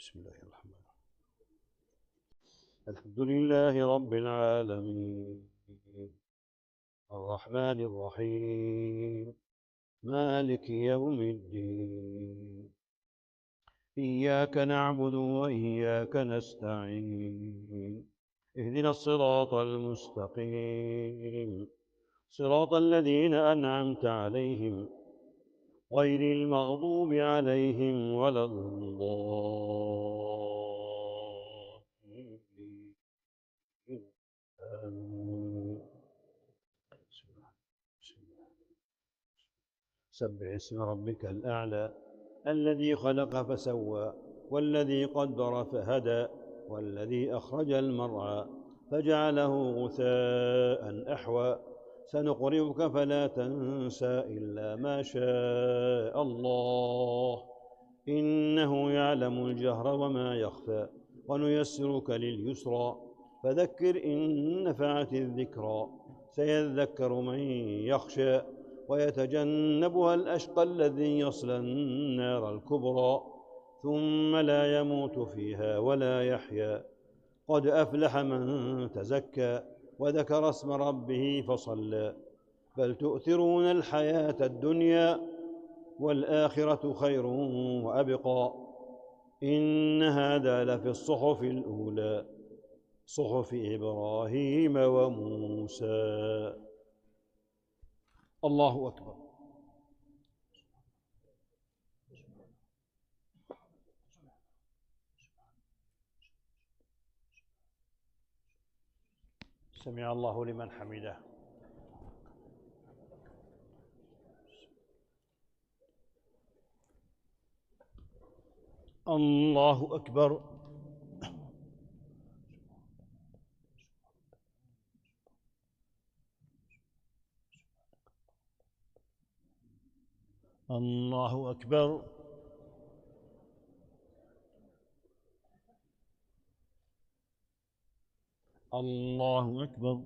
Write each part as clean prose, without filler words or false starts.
بسم الله الرحمن الرحيم. الحمد لله رب العالمين، الرحمن الرحيم، مالك يوم الدين. إياك نعبد وإياك نستعين، اهدنا الصراط المستقيم، صراط الذين أنعمت عليهم غير المغضوب عليهم ولا الضالين. آمين. سبح اسم ربك الأعلى الذي خلق فسوى والذي قدر فهدى والذي أخرج المرعى فجعله غثاء أحوى سنقرئك فلا تنسى إلا ما شاء الله إنه يعلم الجهر وما يخفى ونيسرك لليسرى فذكر إن نفعت الذكرى سيذكر من يخشى ويتجنبها الأشقى الذي يصلى النار الكبرى ثم لا يموت فيها ولا يحيا قد أفلح من تزكى وذكر اسم ربه فصلى بل تؤثرون الحياة الدنيا والآخرة خير وأبقى إن هذا لفي الصحف الأولى صحف إبراهيم وموسى. الله أكبر. سمع الله لمن حمده. الله أكبر. الله أكبر. الله أكبر.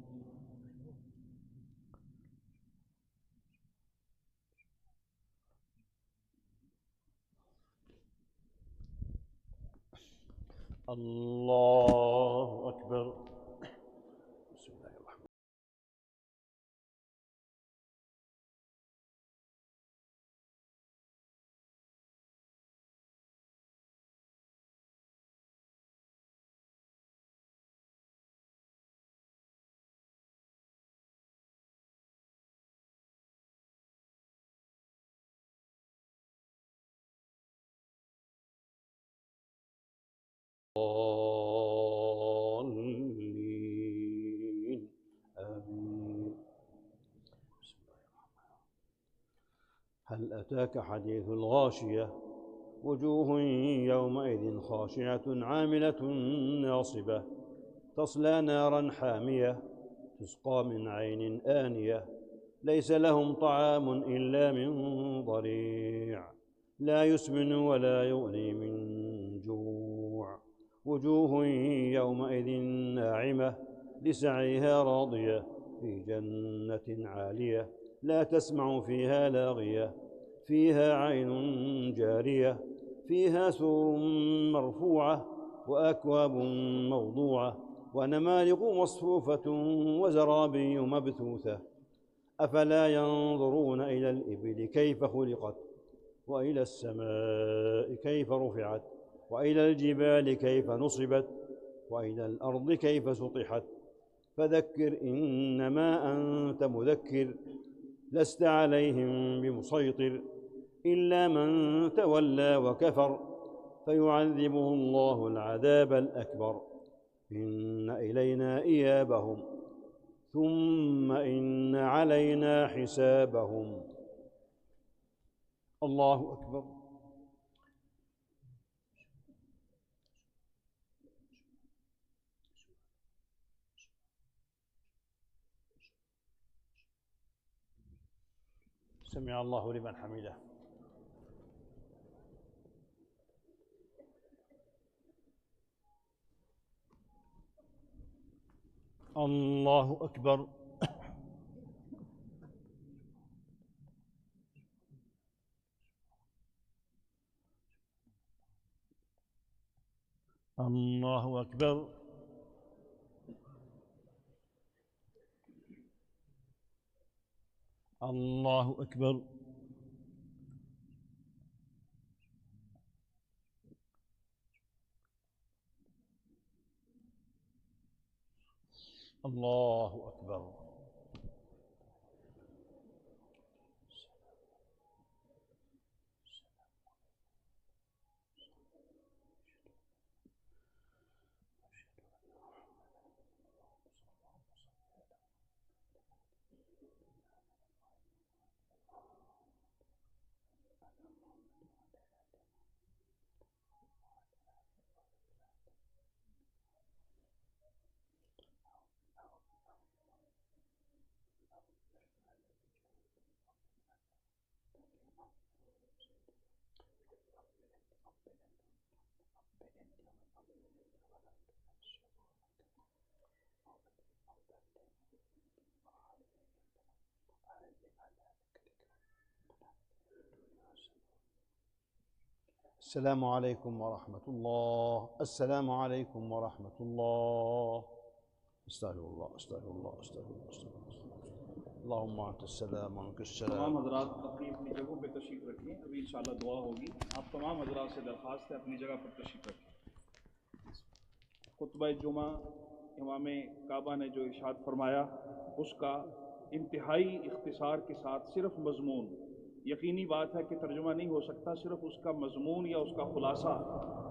الله أكبر. بسم الله الرحمن الضالين. آمين. بسم الله الرحمن الرحيم. هل أتاك حديث الغاشية وجوه يومئذ خاشعة عاملة ناصبة تصلى نارا حامية تسقى من عين آنية ليس لهم طعام إلا من ضريع لا يسمن ولا يغني من جوع وجوه يومئذ ناعمة لسعيها راضية في جنة عالية لا تسمع فيها لاغية فيها عين جارية فيها سرر مرفوعة وأكواب موضوعة ونمارق مصفوفة وزرابي مبثوثة أفلا ينظرون إلى الإبل كيف خلقت وإلى السماء كيف رفعت وإلى الجبال كيف نصبت وإلى الأرض كيف سطحت فذكر إنما أنت مذكر لست عليهم بمسيطر إلا من تولى وكفر فيعذبه الله العذاب الأكبر إن إلينا إيابهم ثم إن علينا حسابهم. الله أكبر. سمع الله لمن حمده. الله أكبر. الله أكبر. الله أكبر. الله أكبر. السلام عليكم ورحمة الله. السلام عليكم ورحمة الله. استغفر الله استغفر الله استغفر الله استغفر الله اللهم أنت السلام ومنك السلام. तमाम हजरात अपनी अपनी जगहों पे तशरीफ़ रखें, अभी इंशाअल्लाह दुआ होगी। आप तमाम हजरात से दरख्वास्त है अपनी जगह पर तशरीफ़ रखें। खुतबा जुमा इमाम काबा ने जो इरशाद फरमाया उसका इंतहाई इख्तिसार के साथ सिर्फ मजमून, यकीनी बात है कि तर्जुमा नहीं हो सकता, सिर्फ उसका मजमून या उसका खुलासा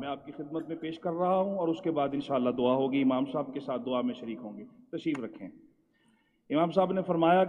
मैं आपकी खिदमत में पेश कर रहा हूँ और उसके बाद इंशाअल्लाह दुआ होगी। इमाम साहब के साथ दुआ में शरीक होंगे। तशरीफ़ रखें। इमाम साहब ने फरमाया